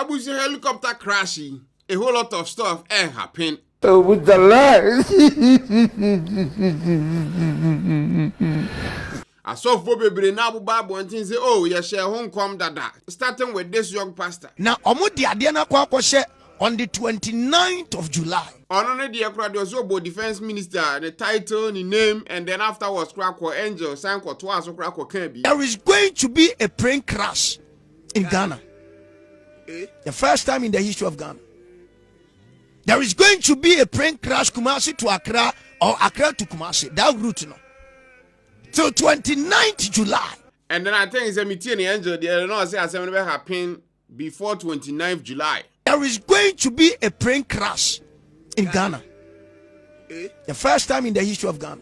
Abuja helicopter crashing. A whole lot of stuff happened. With the lies. I saw for baby now Bible and things say, oh, you share home come dada. Starting with this young pastor. Now, Omudi Adiana Kwakoshe on the 29th of July. On the crowd was your defense minister, the title, the name, and then afterwards crack or angel, sank or twice or crack or can be. There is going to be a plane crash in Ghana. The first time in the history of Ghana. There is going to be a plane crash Kumasi to Accra or Accra to Kumasi. That route no. Till 29th July. And then I think it's a meeting the angel. They don't know say as never happen before 29th July. There is going to be a plane crash in Ghana. The first time in the history of Ghana.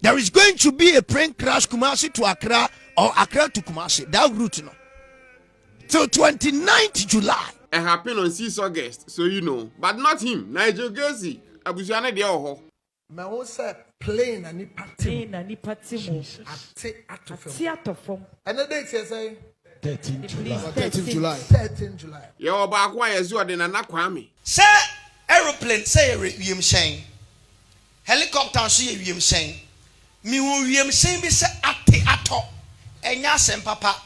There is going to be a plane crash Kumasi to Accra or Accra to Kumasi. That route no. Till 29th July. It happened on 6 August, so you know. But not him. Nigel Gersi. Abusiane de oho. Me wo say plane ani party. Ate atofom. And the date say 13 July. 13 July. Yo ba kwa yezu ade na nakwame. Say aeroplane say wiem shen. Helicopter so ye wiem shen. Mi hu wiem shen bi say ate ato. Enya sem papa.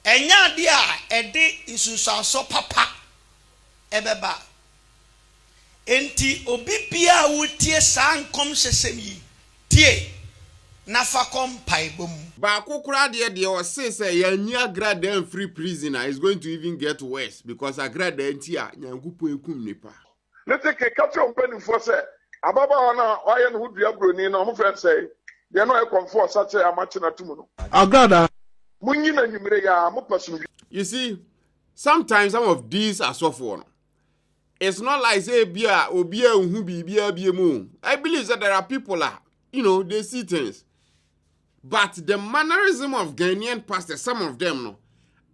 Enya dia ede isusanso papa ebeba enti obi bia wotie sankom sesem yi tie nafakom paibom ba kokura de o say yanya grade free prisoner is going to even get worse because a grade entia nyankupo ekum nipa let's take a catch on penny for say ababa wana oye no hudua broni na mo friend say they no e comfort such a amachina tumu no Agada. You see, sometimes some of these are soft one. It's not like say bia obia unhu bibia biemu. I believe that there are people they see things. But the mannerism of Ghanaian pastors, some of them no,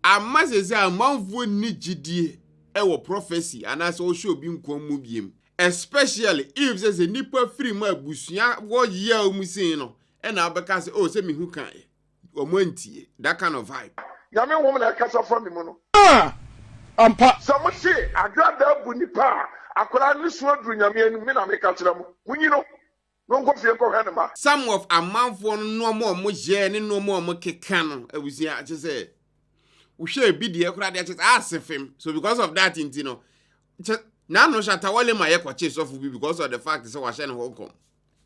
I must say a manful nijidi ewo prophecy and as also being kwamubiem. Especially if there's a nipper free my busia what year umusi no and I because say me who can. That kind of vibe. Yami woman I catch up from him. Someone say, I got that bunipa. I could only swear to Yami and Mina make a tram. When you know, don't go for your some of a month for no more Mujane, no more Moke Canon. I was here to say, we shall be the aircraft that asked him. So, because of that, now no shatawale my echo chase off because of the fact that I was in Hong Kong.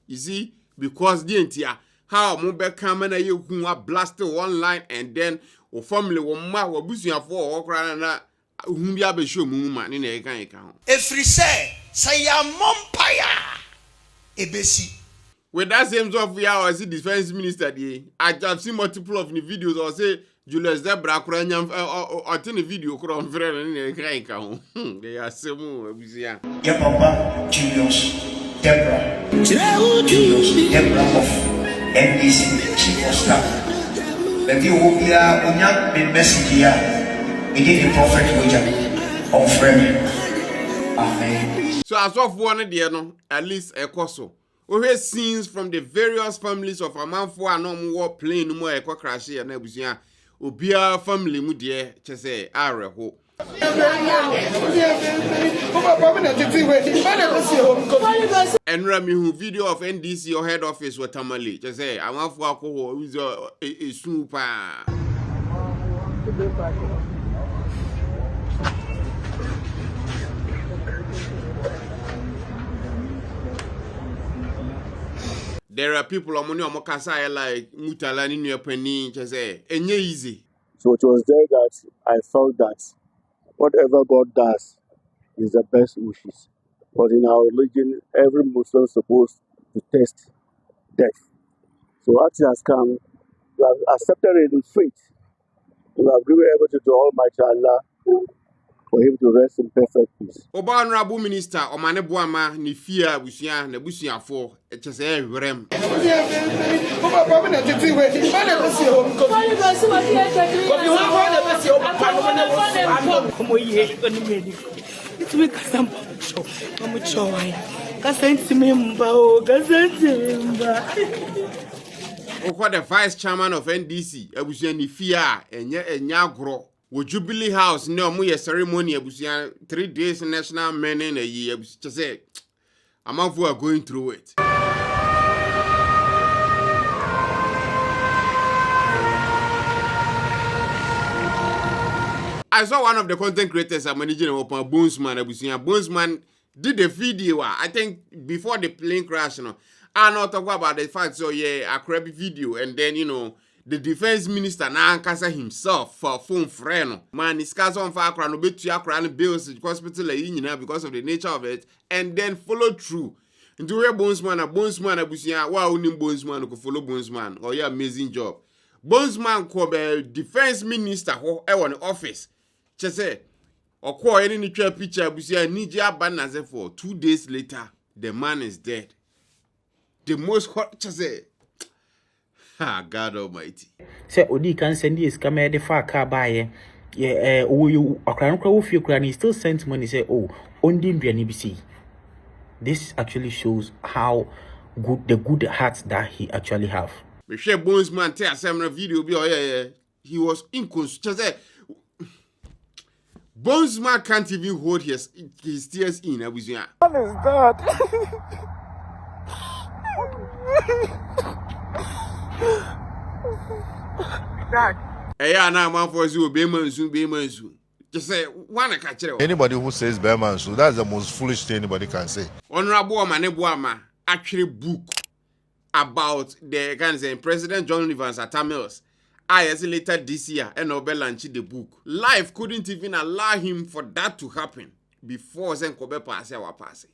You see, because the entire. How mobile camera you who are blasted one line and then or family will ma or busy for or na whom be able show man in a kind account. Every say ya mompire ebesi. With that same sort of I see defense minister I have seen multiple of the videos or say Julius Debra Kuranyam or the video from friend in a kind account. They are so busy. Yeah, Papa, Julius Debra. Julius Debra of NDC chief of staff. The view will be a message here. We did the prophet which of friend. Amen. So as of one day, at least a coso. We hear scenes from the various families of a man for a normal plane no more a crash here and Nebusia. Obia family mudie chese are ho. And Rami who video of NDC or head office with Tamale. Just say, I want for alcohol with a super. There are people on Money Mokasa like Mutalani near Penny, just say, and easy. So it was there that I felt that whatever God does is the best wishes. But in our religion, every Muslim is supposed to test death. So as it has come, we have accepted it in faith. We have given everything to Almighty Allah for him to rest in perfect peace. Oba Honorable Minister Omane Boamah ni fear busia na busia for etese werem. Okwa the vice chairman of NDC abusia ni fear enya agro Wo Jubilee House no mo ye ceremony abusia 3 days national men in a year just say Amanfo are going through it. I saw one of the content creators I'm managing open Boamah abusia. Boamah did a video, I think before the plane crash, I not talk about the fact so yeah, a crappy video, and then the defense minister now Nkasa himself for phone friend. Man, this case on fire crown bit to your bills hospital because of the nature of it, and then follow through. Into where Boamah abusia, wow, Boamah ko follow Boamah, or yeah, amazing job. Boamah ko be defense minister who on office. Just say or call any picture abusia Niger ban for 2 days later, the man is dead. The most hot just say God Almighty. Say Odi can send this camera the far car buy you a crown crow of your he still sent money say only in BC. This actually shows how good the good heart that he actually have. We share Boamah tell a similar video be he was inconsistent. Boamah can't even hold his tears in abusia. What is that? Yeah, now man for you, Bemansu. Just say one catch it. Anybody who says Bearman, so that's the most foolish thing anybody can say. Honorable Boamah actually book about the can say President John Rivers at Tamils. Later this year, and Nobel launched the book. Life couldn't even allow him for that to happen before Zenkobe pass our passing.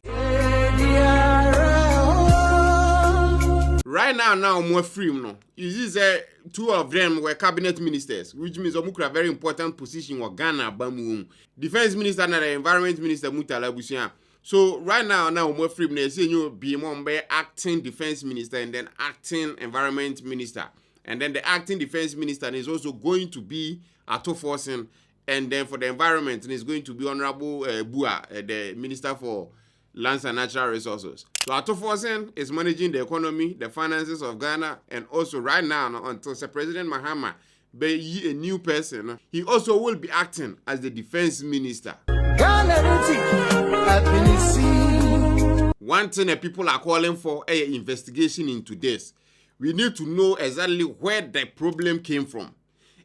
Right now more free no. You see, 2 of them were cabinet ministers, which means Omukra very important position wa Ghana bamu. Defense minister and the environment minister Mutala Busia. So right now more free na say you be Mombe acting defense minister and then acting environment minister. And then the acting defense minister is also going to be Atoforsen, and then for the environment is going to be Honorable Bua, the Minister for Lands and Natural Resources. So Atoforsen is managing the economy, the finances of Ghana, and also right now until President Mahama be a new person, he also will be acting as the defense minister. One thing that people are calling for an investigation into this. We need to know exactly where the problem came from.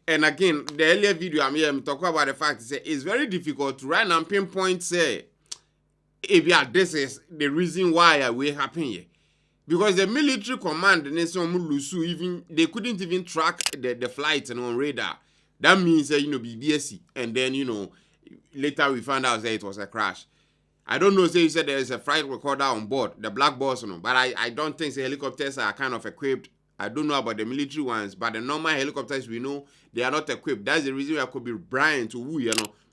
And again, the earlier video I'm talking about the fact that it's very difficult to right now pinpoint say if this is the reason why we happen here. Because the military command even they couldn't even track the flight on radar. That means BBSC, and then later we found out that it was a crash. I don't know, say you said there is a flight recorder on board, the black box, but I don't think the helicopters are kind of equipped. I don't know about the military ones, but the normal helicopters we know, they are not equipped. That's the reason why Kobe Bryant to who,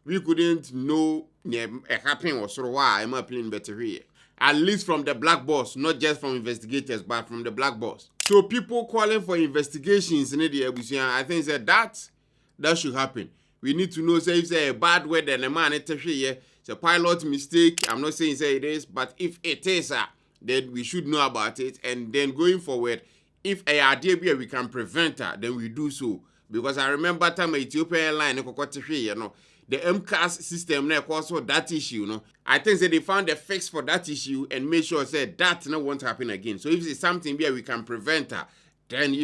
we couldn't know it happened or so why I'm playing better here. At least from the black box, not just from investigators, but from the black box. So people calling for investigations in the I think that should happen. We need to know, say, if it's a bad weather and a man, it's a pilot mistake. I'm not saying say it is, but if it is, then we should know about it. And then going forward, if a idea we can prevent her, then we do so. Because I remember time Ethiopian airline, the MCAS system also that issue, I think that they found a fix for that issue and made sure that won't happen again. So if it's something where we can prevent her, then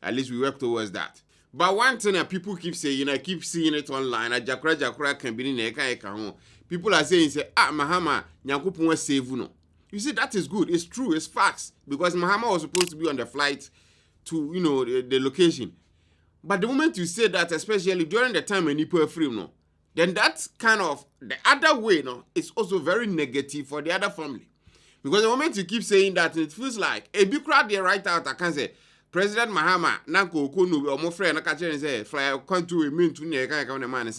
at least we work towards that. But one thing that people keep saying, I keep seeing it online, Jakra can be in people are saying, Mahama, Nyankopon was save no. You see, that is good. It's true. It's facts. Because Mahama was supposed to be on the flight to, the location. But the moment you say that, especially during the time when people are free, then that's kind of the other way, it's also very negative for the other family. Because the moment you keep saying that, it feels like a big crowd there right out, I can say, President Mahama, Nanko Kunu, or more friend, I can say, fly country, mean to the man.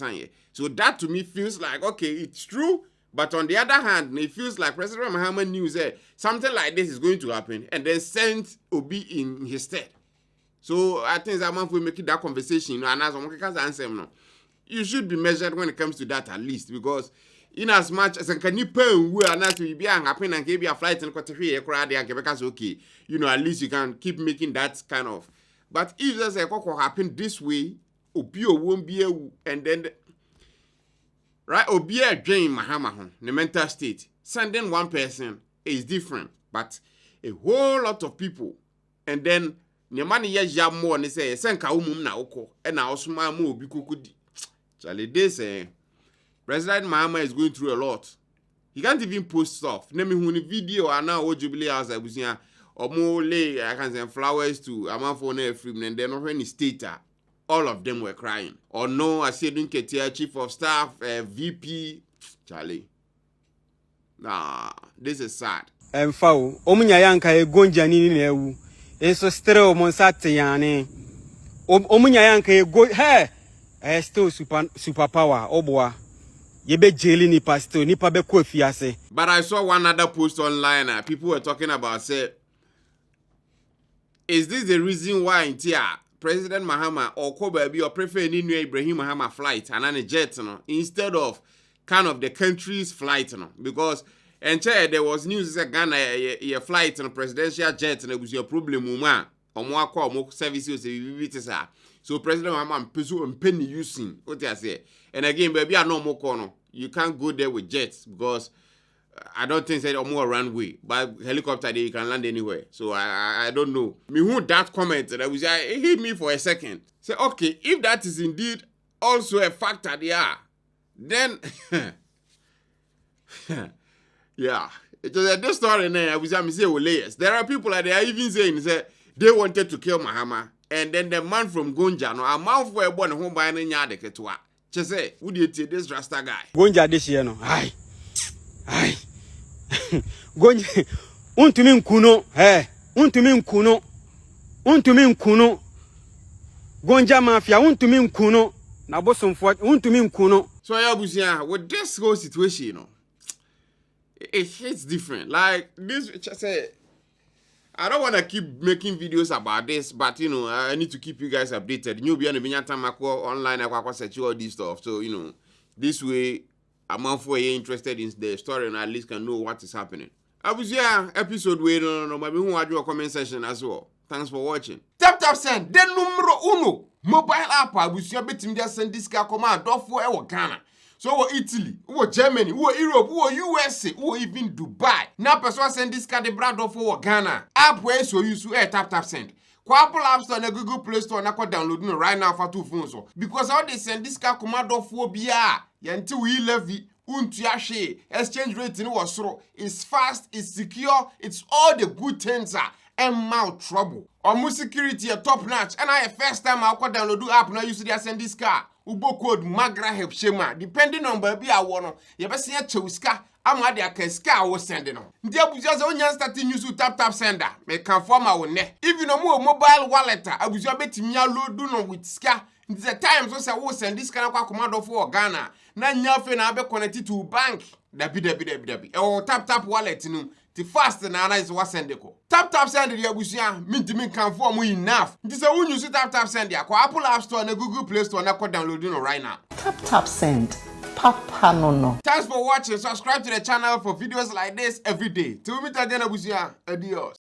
So that to me feels like, okay, it's true. But on the other hand, it feels like President Mahama knew something like this is going to happen and then sent Obi in his stead. So I think that man will make that conversation, and as I'm answer, you should be measured when it comes to that at least, because in as much as can you pay we are not to be happen and give you a flight and okay, at least you can keep making that kind of. But if there's a cock happen this way, Obio won't be and then right Obia drain Mahama the mental state. Sending one person is different, but a whole lot of people, and then the money yes ya more and say send ka na oko and now small more bikukudi. Charlie they say President Mahama is going through a lot. He can't even post stuff. Name me who video and now what jubilee house I was here or more lay I can send flowers to a man for no free and then when he state all of them were crying. Or no, I said Ketia, chief of staff, VP, Charlie. Nah, this is sad. Fao, omunya yanka e gonja nini na ewu. Enso stereo monsate yane. Omunya yanka e go he still super power oboa. Yebe jeli ni pastor ni pa be Kofi ase. But I saw one other post online people were talking about say is this the reason why in Tia President Mahama or Kobe or prefer any Ibrahim Mahama flight and an jet instead of kind of the country's flight because and there was news that Ghana a flight on a presidential jet and it was your problem or more services so President Mahama pursue and penny using what I say and again baby I no more corner you can't go there with jets because I don't think say more runway, but helicopter there you can land anywhere. So I don't know. Me who that comment that was it hit me for a second. Say okay, if that is indeed also a factor there, then yeah. It was this story there. I was say layers. There are people that they are even saying say they wanted to kill Mahama, and then the man from Gonja, no, a man for a born home by any yard ketwa. Just say, would you take this Rasta guy? Gonja this year no. Aye. Gonja untumi nkuno untumi nkuno Gonja mafia untumi nkuno na bosomfo untumi nkuno. So yeah, Busia, with this whole situation, you know, it hits different. Like this, just say, I don't want to keep making videos about this, but you know, I need to keep you guys updated. You'll be on the Binyata online. I search all this stuff, so you know, this way. I'm out for you interested in the story and at least can know what is happening. I was here, episode where no, maybe who had your comment section as well. Thanks for watching. Tap send, then numero uno. Mobile app, I was here betting just send this car command off for our Ghana. So Italy, who Germany, who Europe, who USA, who even Dubai. Now person send this car the brand off for Ghana. App where so you to tap send. Apple App Store and Google Play Store and I can download it right now for 2 phones. Because how they send this car command off for BR. Until we levy, exchange rate in was it's fast, it's secure, it's all the good things and mouth trouble. Almost security a top notch. And I first time I could download the app now you see they send this car. Ubo code Magraheb Shema. Depending on baby I want you better see a chowska. I'm at the scar was sending on. There was just only starting use to tap sender. Make conform our neck. If you know more mobile wallet, I was your bet me a load do no with scar. It's a time so say we send this kind of command for Ghana. Na nyafe na be connected to bank. Dabi. Oh tap wallet no. The fast na is what send ko. Tap send the abusia. Me can form enough. This is when you use tap send ya. Ko Apple App Store and Google Play Store na ko download no right now. Tap send. Papa no. Thanks for watching. Subscribe to the channel for videos like this every day. Till we meet again abusia. Adios.